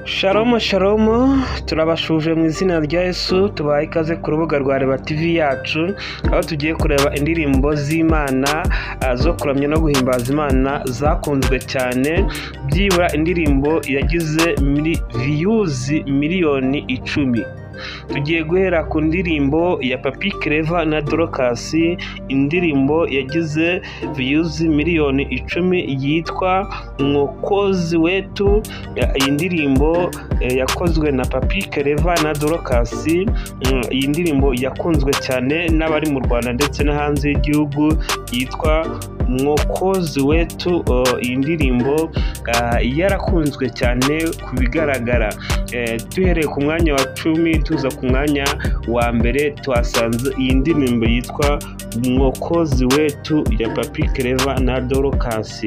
Shalom shalom, turabashuje mu izina rya Yesu, tubaye ikaze ku rubuga rwa Reba TV yacu, aho tugiye kureba indirimbo z'Imana zo kuramya no guhimbaza Imana zakunzwe cyane, byibura indirimbo yagize views miliyoni 10. Tugiye guhera ku ndirimbo ya Papi Clever na Dorcas, indirimbo yagize views miliyoni 10 yitwa Mwokozi Wetu. Iyi ndirimbo yakozwe na Papi Clever na Dorcas. Iyi ndirimbo yakunzwe cyane n'abari mu Rwanda ndetse no hanze y'igihugu, yitwa Mwokozi Wetu. Iyi ndirimbo yarakunzwe cyane ku bigaragara. Duhereye ku mwanya wa 10 tuza ku mwanya wa mbere, twasanze iyi ndirimbo yitwa Mwokozi Wetu ya Papi Clever na Dorcas.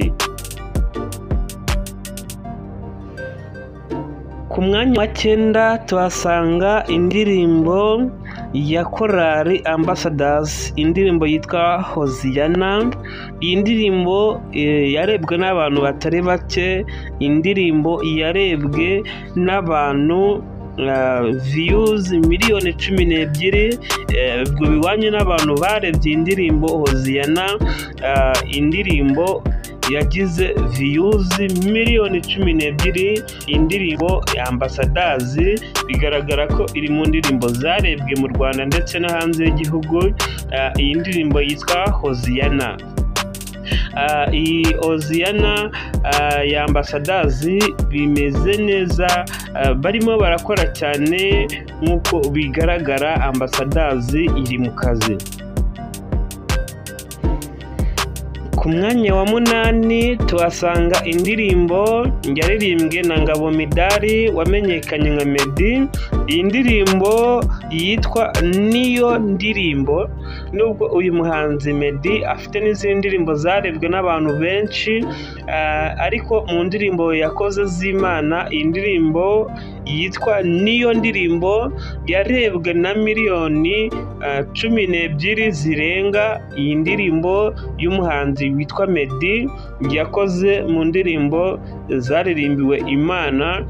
Ku mwanya wa 9 tuhasanga indirimbo ya korali Ambassadors, indirimbo yitwa Hoziyana. Iyi ndirimbo yarebwe n'abantu batari bake, indirimbo yarebwe n'abantu views miliyoni 12. Ubwo biwanye n'abantu barebye indirimbo Hoziyana. Indirimbo yagize views miliyoni 12. Indirimbo ya Ambassadors bigaragara ko iri mu ndirimbo zarebwe mu Rwanda ndetse no hanze y'igihugu. Iyi ndirimbo yitwa Hoziyana. Iyi Hoziyana ya Ambassadors bimeze neza, barimo barakora cyane nk'uko bigaragara. Ambassadors iri mu kazi. Ku mwanya wa 8 tuhasanga indirimbo yaririmbwe na Ngabo Midari wamenyekanye nka Meddy. Iyi ndirimbo yitwa Niyo Ndirimbo. Nubwo uyu muhanzi Meddy afite n'izindi ndirimbo zarebwe n'abantu benshi, ariko mu ndirimbo yakoze z'Imana, iyi ndirimbo yitwa Niyo Ndirimbo yarebwe na miliyoni 12 zirenga. Iyi ndirimbo y'umuhanzi witwa Meddy yakoze mu ndirimbo zaririmbiwe Imana.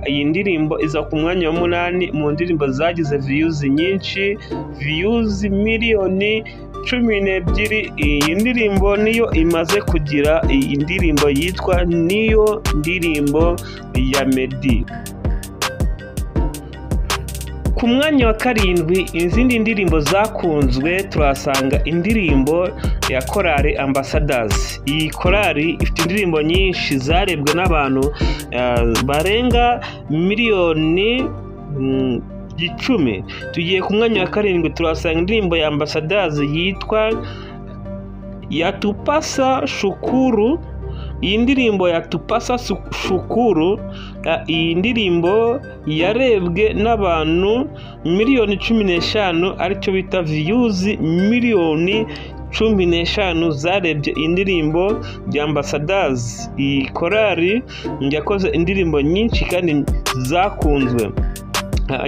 Iyi ndirimbo iza ku mwanya wa 8 mu ndirimbo zagize views nyinshi, views miliyoni 12. Iyi ndirimbo niyo imaze kugira iyi ndirimbo yitwa Niyo Ndirimbo ya Meddy. Ku mwanya wa 7 izindi ndirimbo zakunzwe turasanga indirimbo ya korali Ambassadors. Iyi korali ifite indirimbo nyinshi zarebwe n'abantu barenga miliyoni 10. Tugiye ku mwanya wa 7 turasanga indirimbo ya Ambassadors yitwa Yatupasa Shukuru. Iyi ndirimbo Yatupasa Shukuru, iyi ndirimbo yarebwe n'abantu miliyoni 15, aricyo bita views miliyoni 15 zarebye indirimbo ya Ambassadors. Iyi korali yakoze indirimbo nyinshi kandi zakunzwe.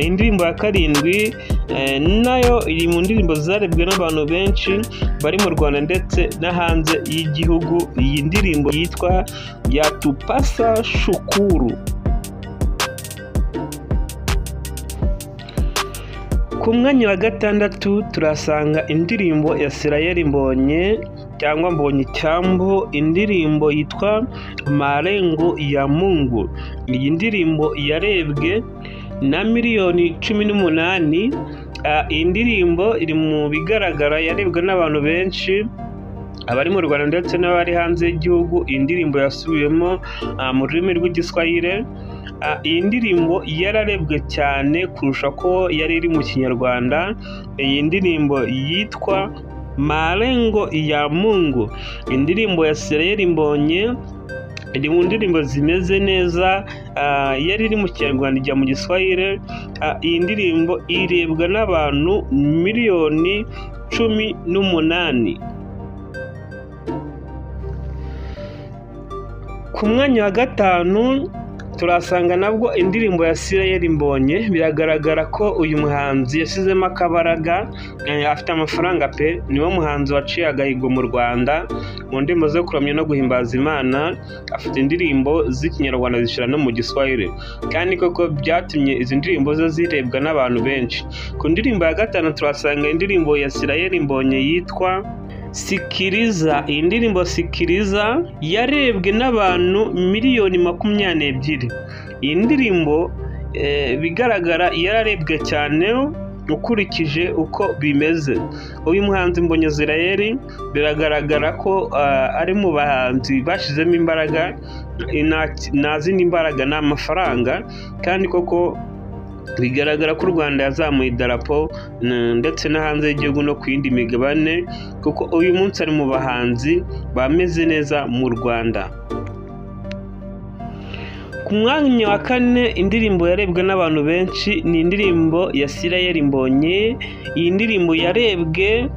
Indirimbo ya 7 nayo iri mu ndirimbo zarebwe n'abantu benshi bari mu Rwanda ndetse no hanze y'igihugu. Iyi ndirimbo yitwa Yatupasa Shukuru. Ku mwanya wa 6 turasanga indirimbo ya Israel Mbonye cyangwa Mbonye Cyambu, indirimbo yitwa Malengo ya Mungu. Iyi ndirimbo yarebwe na miliyoni 18. Iyi ndirimbo iri mu bigaragara yarebwe n'abantu benshi, abari mu Rwanda ndetse n'abari hanze y'igihugu. Iyi ndirimbo yasubiyemo mu rurimi rw'Igiswahili. Iyi ndirimbo yararebwe cyane kurusha ko yari iri mu Kinyarwanda. Iyi ndirimbo yitwa Malengo ya Mungu. Indirimbo ya Israel Mbonye iri mu ndirimbo zimeze neza, yari iri mu Kinyarwanda ijya mu Giswahili. Iyi ndirimbo irebwa n'abantu miliyoni 18. Ku mwanya wa 5 turasanga nabwo indirimbo ya Israel Mbonyi. Biragaragara ko uyu muhanzi yasizemo akabaraga, afite amafaranga pe, niwe muhanzi waciye agahigo mu Rwanda mu ndirimbo zo kuramya no guhimbaza Imana. Afite indirimbo z'ikinyarwanda zishira no mu Giswahili, kandi koko byatumye izi ndirimbo zo zirebwa n'abantu benshi. Ku ndirimbo ya gatanu turasanga indirimbo ya Israel Mbonyi yitwa Sikiriza. Iyi ndirimbo Sikiriza yarebwe n'abantu miliyoni 22. Iyi ndirimbo bigaragara yararebwe cyane ukurikije uko bimeze. Uyu muhanzi Mbonyi Israel biragaragara ko ari mu bahanzi bashizemo imbaraga, nazindi imbaraga n'amafaranga, kandi koko bigaragara ko u Rwanda yazamuye idarapo ndetse no hanze y'igihugu no ku yindi migabane, kuko uyu munsi ari mu bahanzi bameze neza mu Rwanda. Ku mwanya wa kane indirimbo yarebwe n'abantu benshi ni indirimbo ya Israel Mbonyi. Iyi ndirimbo yarebwe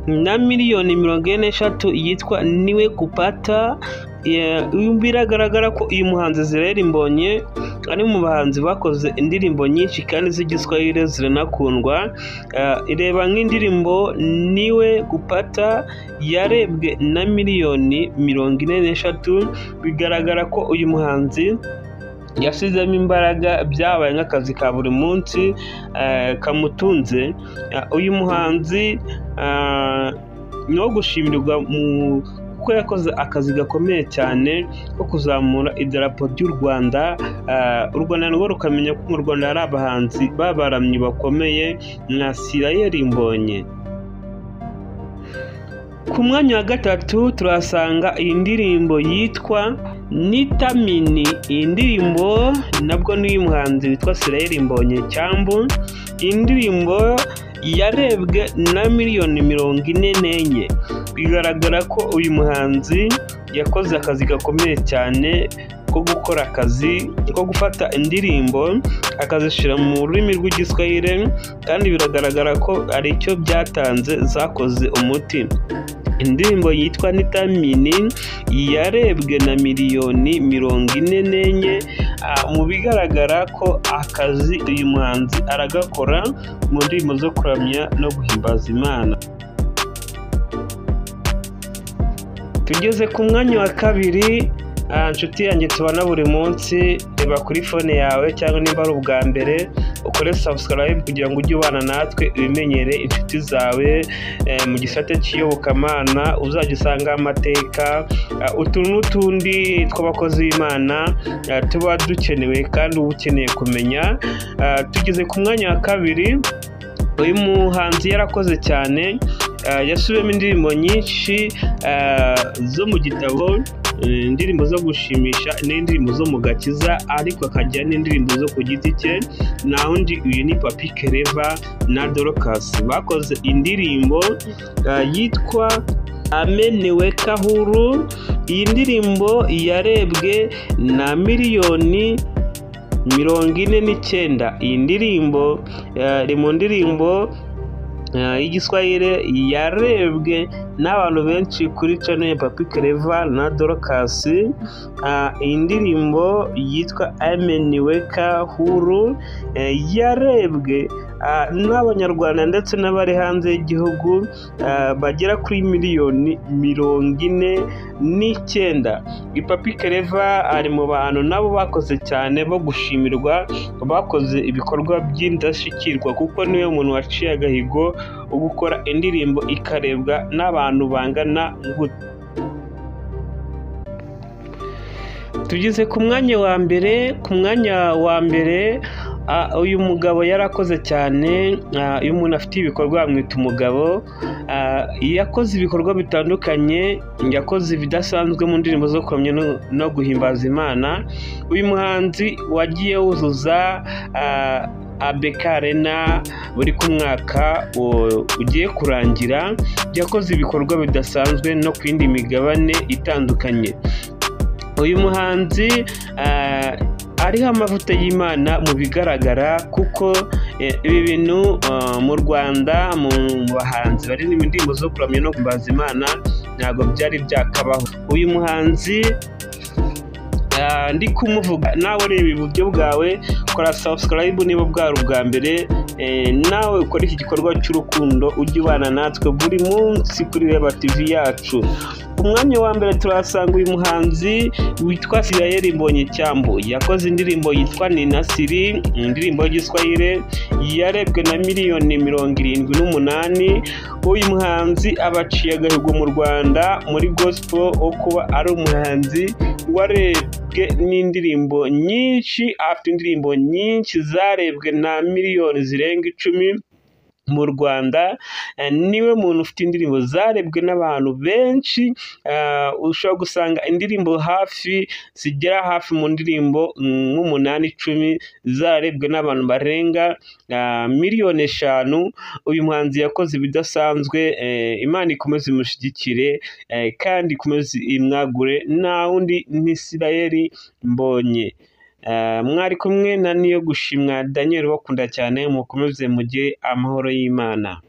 na miliyoni 43 yitwa Niwe Kupata. Biragaragara ko uyu muhanzi Israel Mbonyi ari mu bahanzi bakoze indirimbo nyinshi kandi z'igiswahili ziranakundwa. Ireba nk'indirimbo Niwe Kupata yarebwe na miliyoni 43. Bigaragara ko uyu muhanzi yasizemo imbaraga, byabaye nk'akazi ka buri munsi kamutunze. Uyu muhanzi no gushimirwa kuko yakoze akazi gakomeye cyane ko kuzamura idarapo ry'u Rwanda. U Rwanda narwo rukamenya ko mu Rwanda hari abahanzi babaramyi bakomeye nka Israel Mbonyi. Ku mwanya wa gatatu turasanga iyi ndirimbo yitwa Nitamini. Iyi ndirimbo nabwo ni umuhanzi witwa Israel Mbonyi Cyambu. Iyi ndirimbo yarebwe na miliyoni 44. Bigaragara ko uyu muhanzi yakoze akazi gakomeye cyane ko gukora akazi ko gufata indirimbo akazishira mu rurimi rw'igiswahili, kandi biragaragara ko ari icyo byatanze, zakoze umuti. Indirimbo yitwa Nitamini yarebwe na miliyoni 44. Mu bigaragara ko akazi uyu muhanzi aragakora mu ndirimbo zo kuramya no guhimbaza Imana. Tugeze ku mwanya wa kabiri. Inshuti yanjye tubana buri munsi, reba kuri phone yawe cyangwa nimba ari ubwa mbere ukore subscribe kugira ngo ujye ubana natwe, ibimenyere inshuti zawe mu gisate cy'iyobokamana. Uzajya usanga amateka utuntu n'utundi tw'abakozi b'Imana tuba dukenewe kandi uba ukeneye kumenya. Tugeze ku mwanya wa kabiri. Uyu muhanzi yarakoze cyane, yasubiyemo indirimbo nyinshi zo mu gitabo, indirimbo zo gushimisha n'indirimbo zo mu gakiza, ariko akajya n'indirimbo zo ku giti cye. Naho uyu ni Papi Keleva na Dorcas bakoze indirimbo yitwa Ameniweka Huru. Iyi ndirimbo yarebwe na miliyoni 49. Iyi ndirimbo iri mu ndirimbo y'igiswahili yarebwe n'abantu benshi kuri channel ya Papi Keleva na Dorcas. Indirimbo yitwa Ameniweka Huru yarebwe n'abanyarwanda ndetse n'abari hanze y'igihugu bagera kuri miliyoni 49. Papi Keleva ari mu bantu nabo bakoze cyane bo gushimirwa, bakoze ibikorwa by'indashyikirwa, kuko niwe muntu waciye agahigo gukora indirimbo ikarebwa n'abantu bangana gute. Tugeze ku mwanya wa mbere. Ku mwanya wa mbere uyu mugabo yarakoze cyane. Uyu muntu afite ibikorwa bamwita umugabo. Yakoze ibikorwa bitandukanye, yakoze ibidasanzwe mu ndirimbo zo kuramya no guhimbaza Imana. Uyu muhanzi wagiye wuzuza ABK Arena buri ku mwaka ugiye kurangira, yakoze ibikorwa bidasanzwe no ku yindi migabane itandukanye. Uyu muhanzi ariho amavuta y'Imana mu bigaragara, kuko ibi bintu mu Rwanda mu bahanzi bari n'indirimbo zo kuramya no guhimbaza Imana ntabwo byari byakabaho. Uyu muhanzi ndi kumuvuga nawe reba iburyo bwawe, kora subscribe niba bwari ubwa mbere, nawe ukora iki gikorwa cy'urukundo ujye ubana natwe buri munsi kuri Reba TV yacu. Umwanya wa mbere turasanga uyu muhanzi witwa Israel Mbonyicyambu, yakoze indirimbo yitwa Ni Nasiri, indirimbo y'igiswahili yarebwe na miliyoni 78. Uyu muhanzi abaciye agahigo mu Rwanda muri gospel wo kuba ari umuhanzi warebwe n'indirimbo nyinshi, afite indirimbo nyinshi zarebwe na miliyoni zirenga 10 mu Rwanda. Niwe muntu ufite indirimbo zarebwe n'abantu benshi, ushobora gusanga indirimbo zigera hafi mu ndirimbo 8-10 zarebwe n'abantu barenga miliyoni 5. Uyu muhanzi yakoze ibidasanzwe, Imana ikomeze imushyigikire kandi ikomeze imwagure. Nta wundi ni Israel Mbonyi. Mwari kumwe na Niyo Gushimwa Daniel, bakunda cyane, mukomeze mugire amahoro y'Imana.